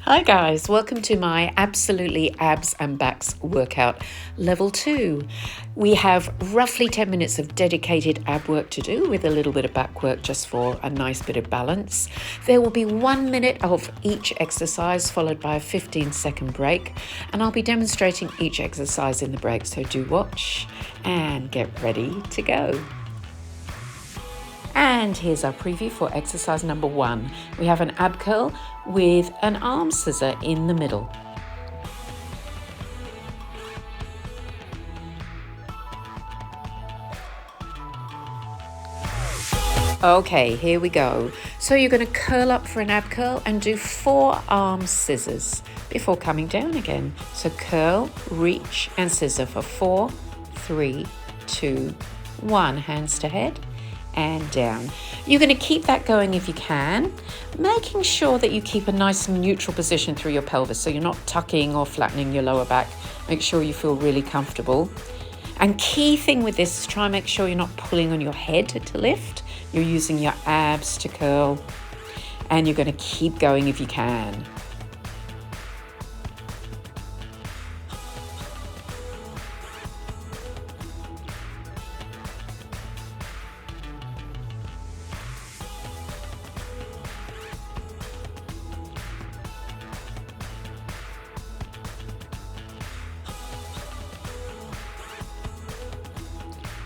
Hi guys, welcome to my Absolutely Abs and Backs workout level 2. We have roughly 10 minutes of dedicated ab work to do with a little bit of back work just for a nice bit of balance. There will be 1 minute of each exercise followed by a 15-second break, and I'll be demonstrating each exercise in the break, so do watch and get ready to go. And here's our preview for exercise number 1. We have an ab curl with an arm scissor in the middle. Okay, here we go. So you're going to curl up for an ab curl and do 4 arm scissors before coming down again. So curl, reach and scissor for 4, 3, 2, 1. Hands to head and down. You're going to keep that going if you can, making sure that you keep a nice neutral position through your pelvis, so you're not tucking or flattening your lower back. Make sure you feel really comfortable. And key thing with this is try and make sure you're not pulling on your head to lift. You're using your abs to curl, and you're going to keep going if you can.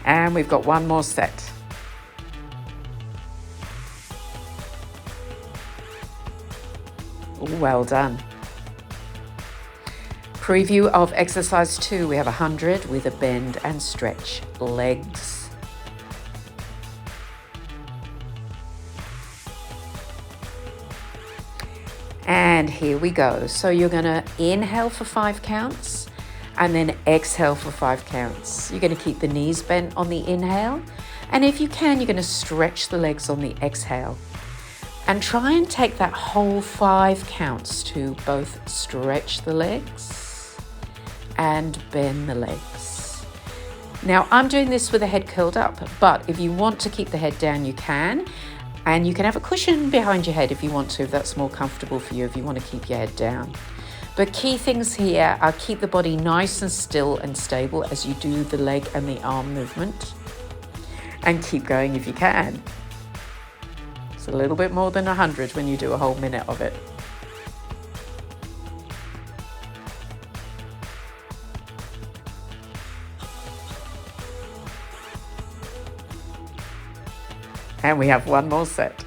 And we've got 1 more set. Well done. Preview of exercise 2. We have 100 with a bend and stretch legs. And here we go. So you're going to inhale for 5 counts. And then exhale for 5 counts. You're going to keep the knees bent on the inhale. And if you can, you're going to stretch the legs on the exhale. And try and take that whole 5 counts to both stretch the legs and bend the legs. Now, I'm doing this with the head curled up, but if you want to keep the head down, you can. And you can have a cushion behind your head if you want to, if that's more comfortable for you, if you want to keep your head down. But key things here are keep the body nice and still and stable as you do the leg and the arm movement. And keep going if you can. It's a little bit more than 100 when you do a whole minute of it. And we have 1 more set.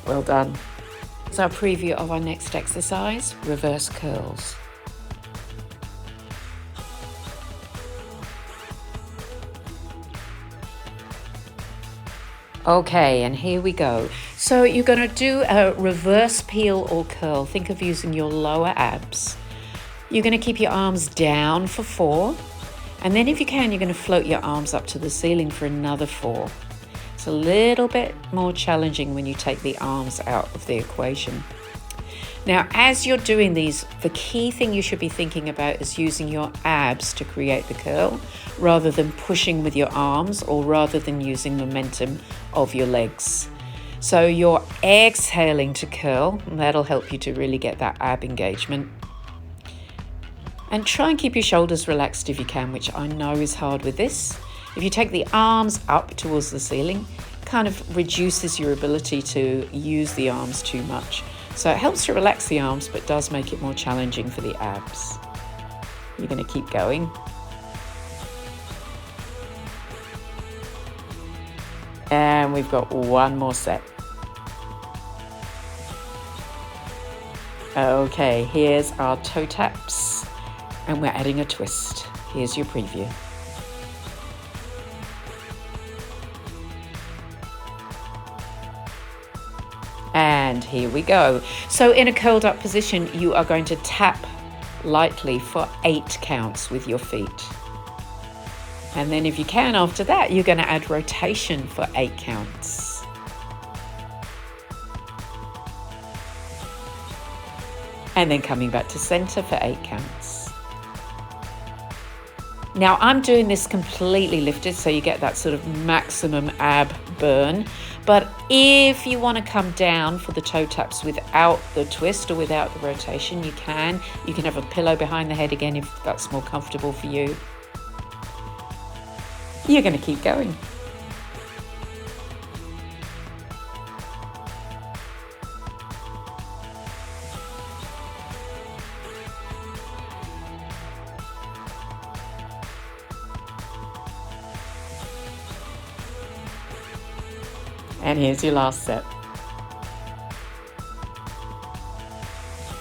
Well done. Here's our preview of our next exercise, reverse curls. Okay, and here we go. So you're going to do a reverse peel or curl. Think of using your lower abs. You're going to keep your arms down for 4. And then if you can, you're going to float your arms up to the ceiling for another 4. It's a little bit more challenging when you take the arms out of the equation. Now, as you're doing these, the key thing you should be thinking about is using your abs to create the curl rather than pushing with your arms, or rather than using momentum of your legs. So you're exhaling to curl, and that'll help you to really get that ab engagement. And try and keep your shoulders relaxed if you can, which I know is hard with this. If you take the arms up towards the ceiling, it kind of reduces your ability to use the arms too much. So it helps to relax the arms, but does make it more challenging for the abs. You're going to keep going. And we've got 1 more set. Okay, here's our toe taps, and we're adding a twist. Here's your preview. And here we go. So in a curled up position, you are going to tap lightly for 8 counts with your feet. And then if you can, after that, you're going to add rotation for 8 counts. And then coming back to center for 8 counts. Now I'm doing this completely lifted, so you get that sort of maximum ab burn, But if you want to come down for the toe taps without the twist or without the rotation, you can. You can have a pillow behind the head again if that's more comfortable for you. You're going to keep going. And here's your last set.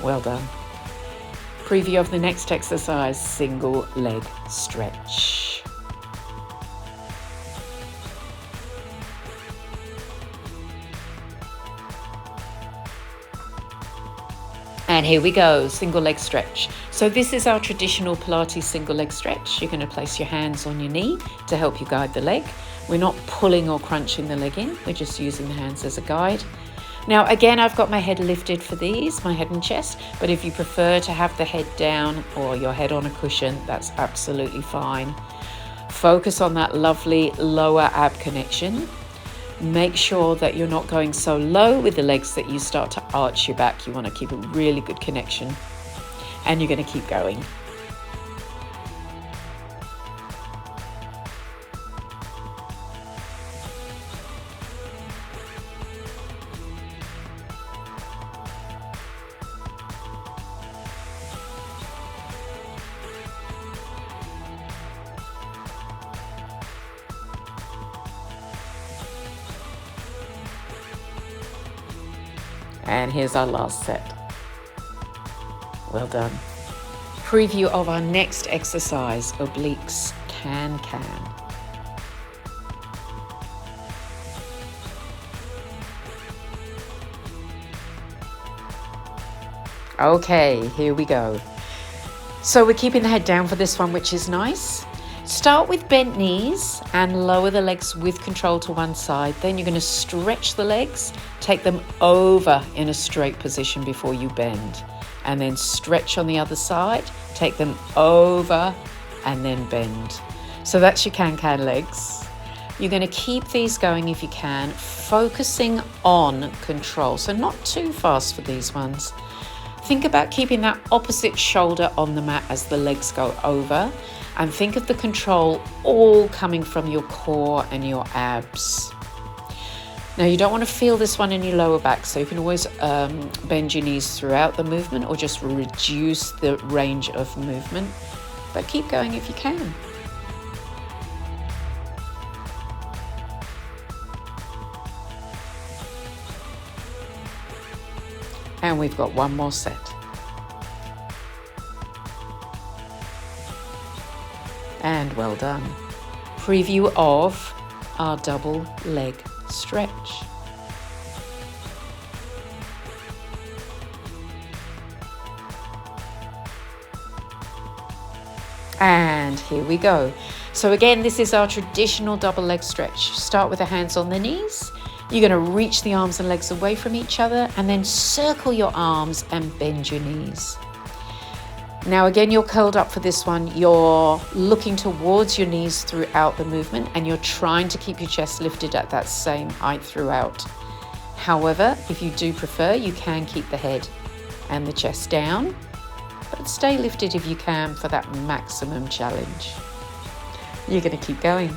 Well done. Preview of the next exercise, single leg stretch. And here we go, single leg stretch. So this is our traditional Pilates single leg stretch. You're going to place your hands on your knee to help you guide the leg. We're not pulling or crunching the leg in, we're just using the hands as a guide. Now again, I've got my head lifted for these, my head and chest, but if you prefer to have the head down or your head on a cushion, that's absolutely fine. Focus on that lovely lower ab connection. Make sure that you're not going so low with the legs that you start to arch your back. You want to keep a really good connection, and you're going to keep going. And here's our last set. Well done. Preview of our next exercise, obliques, can. Okay, here we go. So we're keeping the head down for this one, which is nice. Start with bent knees and lower the legs with control to one side. Then you're going to stretch the legs, take them over in a straight position before you bend. And then stretch on the other side, take them over and then bend. So that's your can legs. You're going to keep these going if you can, focusing on control. So not too fast for these ones. Think about keeping that opposite shoulder on the mat as the legs go over. And think of the control all coming from your core and your abs. Now you don't want to feel this one in your lower back, so you can always bend your knees throughout the movement or just reduce the range of movement. But keep going if you can. And we've got one more set. And well done. Preview of our double leg stretch. And here we go. So again, this is our traditional double leg stretch. Start with the hands on the knees. You're going to reach the arms and legs away from each other and then circle your arms and bend your knees. Now again, you're curled up for this one. You're looking towards your knees throughout the movement and you're trying to keep your chest lifted at that same height throughout. However, if you do prefer, you can keep the head and the chest down, but stay lifted if you can for that maximum challenge. You're going to keep going.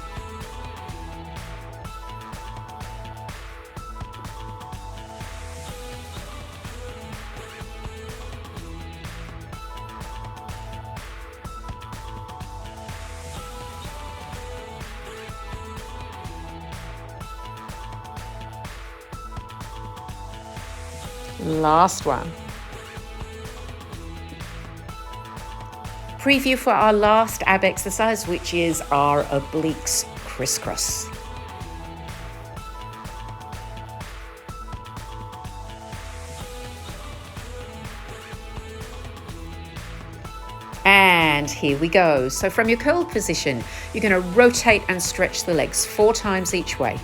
Last one. Preview for our last ab exercise, which is our obliques crisscross. And here we go. So from your curled position, you're going to rotate and stretch the legs 4 times each way.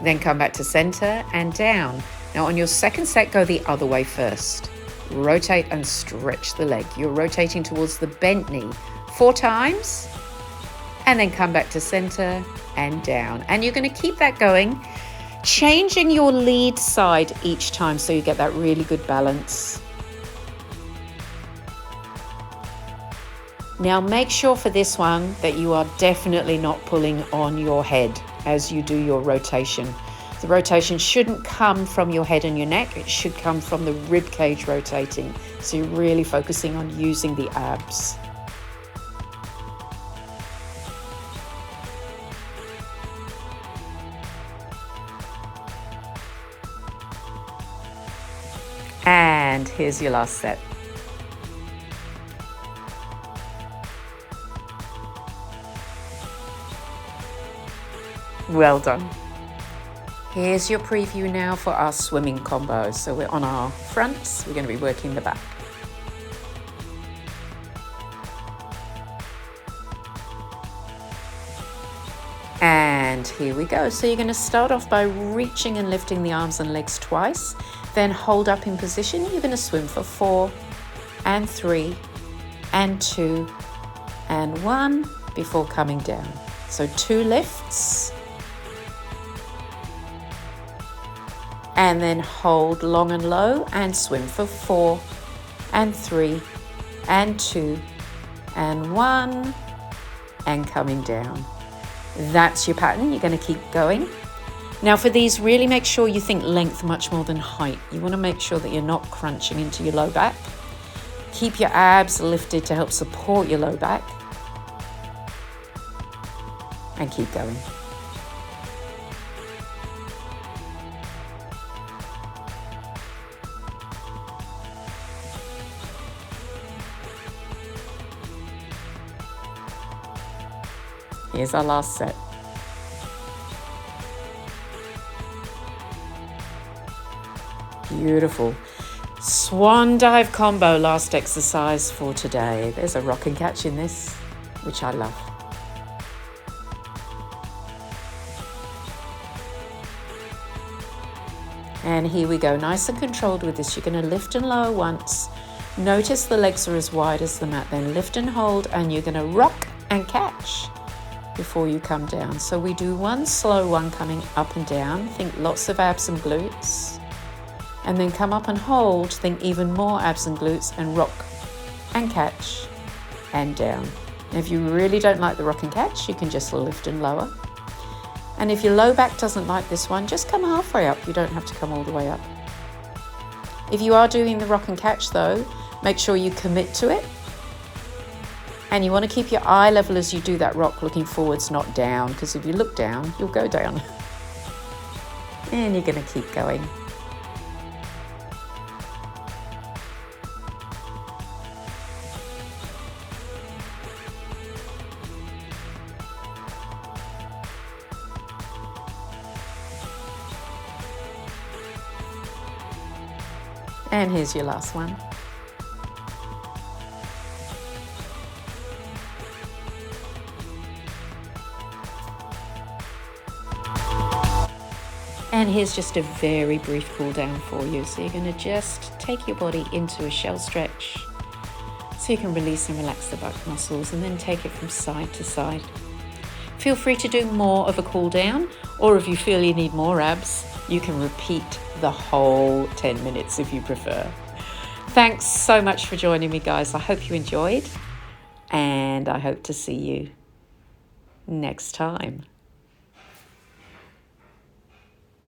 Then come back to center and down. Now on your second set, go the other way first. Rotate and stretch the leg. You're rotating towards the bent knee 4 times and then come back to center and down. And you're going to keep that going, changing your lead side each time so you get that really good balance. Now make sure for this one that you are definitely not pulling on your head as you do your rotation. The rotation shouldn't come from your head and your neck, it should come from the rib cage rotating. So you're really focusing on using the abs. And here's your last set. Well done. Here's your preview now for our swimming combo. So we're on our fronts, we're going to be working the back. And here we go. So you're going to start off by reaching and lifting the arms and legs twice, then hold up in position. You're going to swim for 4 and 3 and 2 and 1 before coming down. So 2 lifts. And then hold long and low and swim for 4 and 3 and 2 and 1 and coming down. That's your pattern. You're going to keep going. Now for these, really make sure you think length much more than height. You want to make sure that you're not crunching into your low back. Keep your abs lifted to help support your low back. And keep going. Here's our last set. Beautiful. Swan dive combo, last exercise for today. There's a rock and catch in this, which I love. And here we go, nice and controlled with this. You're going to lift and lower once. Notice the legs are as wide as the mat. Then lift and hold, and you're going to rock and catch before you come down. So we do one slow one coming up and down. Think lots of abs and glutes. And then come up and hold. Think even more abs and glutes, and rock and catch and down. And if you really don't like the rock and catch, you can just lift and lower. And if your low back doesn't like this one, just come halfway up. You don't have to come all the way up. If you are doing the rock and catch though, make sure you commit to it. And you want to keep your eye level as you do that rock, looking forwards, not down, because if you look down, you'll go down. And you're going to keep going. And here's your last one. And here's just a very brief cool down for you. So you're going to just take your body into a shell stretch so you can release and relax the back muscles, and then take it from side to side. Feel free to do more of a cool down, or if you feel you need more abs, you can repeat the whole 10 minutes if you prefer. Thanks so much for joining me, guys. I hope you enjoyed, and I hope to see you next time.